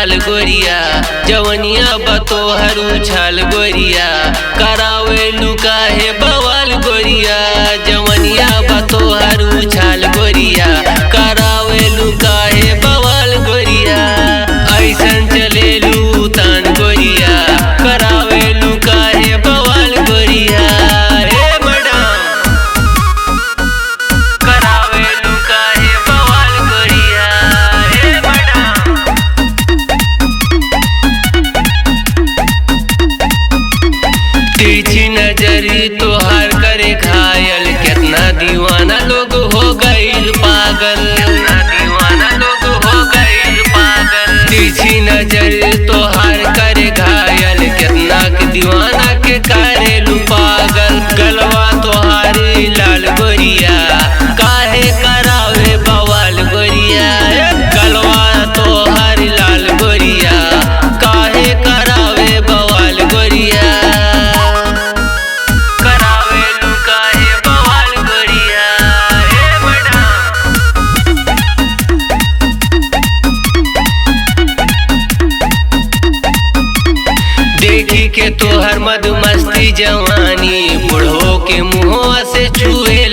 चाल गोरिया, जवनिया बतोहर उछाल गोरिया, करावे लुका है बवाल गोरिया, जवनिया बतोहर उछाल गोरिया, करावे लुका है बवाल गोरिया, ऐसन चले लू तान गोरिया, करावे लुका है बवाल गोरिया। हे मैडम करावे लुका है बवाल गोरिया, हे मैडम। तिरछी नजरी तोहार करे घायल, कितना दीवाना लोग हो गईल पागल, कितना दीवाना लोग हो गईल पागल। तिरछी नजरी तोहार करे घायल, कितना के दीवाना के करेलू पागल, गलवा तोहारी लाल गोरिया, काहे करावे बवाल गोरिया, गलवा तोहारी लाल गोरिया, काहे करावे बवाल गोरिया, करावे लुका है बवाल गोरिया। हे मैडम देखी के तोहर मधुमस्ती जवानी, बुढ़ो के मुँह से छुए